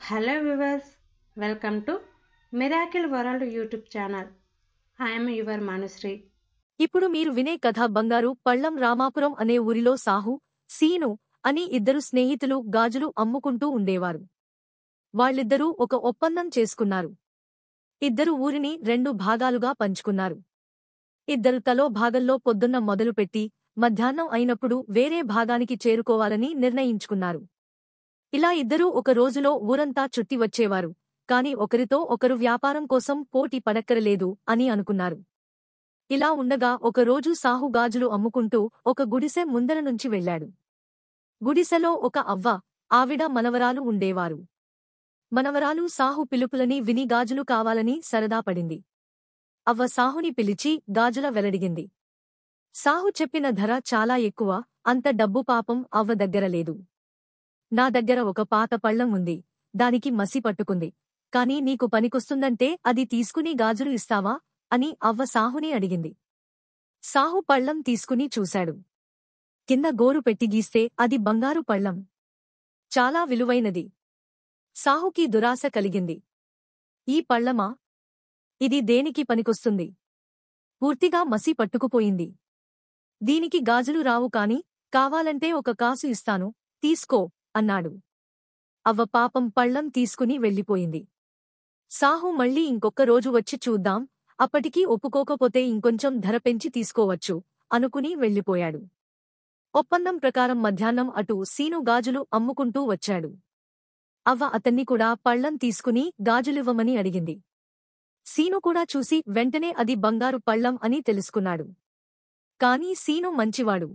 Hello viewers, welcome to Miracle World YouTube channel. I am your Manusri. ఇప్పుడు మీరు వినే కథ బంగారు పళ్ళం రామాపురం అనే ఊరిలో సాహు, సీను అని ఇద్దరు స్నేహితులు గాజులు అమ్ముకుంటూ ఉండేవారు. వాళ్ళిద్దరూ ఒక ఒప్పందం చేసుకున్నారు. ఇద్దరు ఊరిని 2 భాగాలుగా పంచుకున్నారు. ఇద్దరు తలో భాగంలో పొద్దున్న మొదలుపెట్టి మధ్యాహ్నం అయినప్పుడు వేరే భాగానికి చేరుకోవాలని నిర్ణయించుకున్నారు. ఇలా ఇద్దరూ ఒక రోజులో ఊరంతా చుట్టి వచ్చేవారు. కాని ఒకరితో ఒకరు వ్యాపారం కోసం పోటీ పడక్కరలేదు అని అనుకున్నారు. ఇలా ఉండగా ఒకరోజు సాహు గాజులు అమ్ముకుంటూ ఒక గుడిసె ముందర నుంచి వెళ్లాడు. గుడిసెలో ఒక అవ్వ, ఆవిడ మనవరాలు ఉండేవారు. మనవరాలు సాహు పిలుపులని విని గాజులు కావాలని సరదా పడింది. అవ్వ సాహుని పిలిచి గాజుల వెలడిగింది. సాహు చెప్పిన ధర చాలా ఎక్కువ, అంత డబ్బు పాపం అవ్వ దగ్గర లేదు. నా దగ్గర ఒక పాత పళ్ళం ఉంది, దానికి మసి పట్టుకుంది. కాని నీకు పనికొస్తుందంటే అది తీసుకుని గాజులు ఇస్తావా అని అవ్వ సాహుని అడిగింది. సాహు పళ్ళం తీసుకుని చూశాడు. కింద గోరు పెట్టి గీస్తే అది బంగారు పళ్ళం. చాలా విలువైనది. సాహుకి దురాశ కలిగింది. ఈ పళ్ళమా? ఇది దేనికి పనికొస్తుంది? పూర్తిగా మసి పట్టుకుపోయింది. దీనికి గాజులు రావు కాని కావాలంటే ఒక కాసు ఇస్తాను, తీసుకో అన్నాడు. అవ్వ పాపం పళ్ళం తీసుకుని వెళ్ళిపోయింది. సాహు మళ్ళీ ఇంకొక్క రోజు వచ్చి చూద్దాం, అప్పటికీ ఒప్పుకోకపోతే ఇంకొంచెం ధర పెంచి తీసుకోవచ్చు అనుకుని వెళ్ళిపోయాడు. ఒప్పందం ప్రకారం మధ్యాహ్నం అటు సీను గాజులు అమ్ముకుంటూ వచ్చాడు. అవ్వ అతన్ని కూడా పళ్ళం తీసుకుని గాజులివ్వమని అడిగింది. సీను కూడా చూసి వెంటనే అది బంగారు పళ్ళం అని తెలుసుకున్నాడు. కాని సీను మంచివాడు.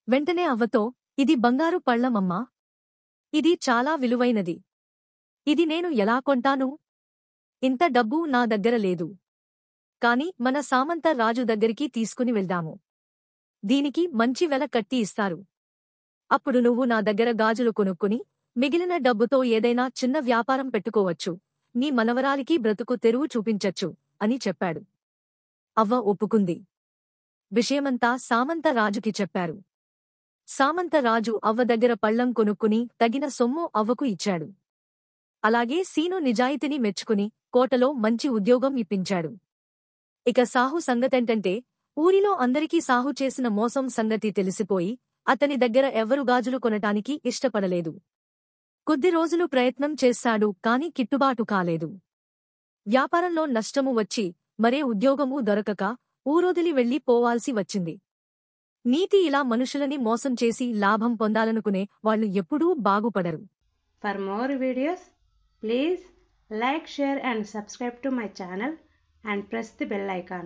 వెంటనే అవ్వతో, ఇది బంగారు పళ్ళమమ్మా. ఇది చాలా విలువైనది. ఇది నేను ఎలా కొంటాను? ఇంత డబ్బు నా దగ్గర లేదు. కాని మన సామంత రాజు దగ్గరికి తీసుకుని వెళ్దాము. దీనికి మంచి వెల కట్టి ఇస్తారు. అప్పుడు నువ్వు నా దగ్గర గాజులు కొనుక్కుని మిగిలిన డబ్బుతో ఏదైనా చిన్న వ్యాపారం పెట్టుకోవచ్చు, నీ మనవరాలికి బ్రతుకు తెరువు చూపించచ్చు అని చెప్పాడు. అవ్వ ఒప్పుకుంది. విషయమంతా సామంత రాజుకి చెప్పారు. సామంత రాజు అవ్వ దగ్గర పళ్ళం కొనుక్కుని తగిన సొమ్ము అవ్వకు ఇచ్చాడు. అలాగే సీను నిజాయితీని మెచ్చుకుని కోటలో మంచి ఉద్యోగం ఇప్పించాడు. ఇక సాహు సంగతేంటంటే, ఊరిలో అందరికీ సాహు చేసిన మోసం సంగతి తెలిసిపోయి అతని దగ్గర ఎవ్వరు గాజులు కొనటానికి ఇష్టపడలేదు. కొద్ది రోజులు ప్రయత్నం చేశాడు కాని కిట్టుబాటు కాలేదు. వ్యాపారంలో నష్టము వచ్చి మరే ఉద్యోగమూ దొరకక ఊరొదిలి వెళ్లి పోవాల్సి వచ్చింది. నీతి ఇలా మనుషులని మోసం చేసి లాభం పొందాలనుకునే వాళ్ళు ఎప్పుడూ బాగుపడరు. For more videos, please like, share and subscribe to my channel and press the bell icon.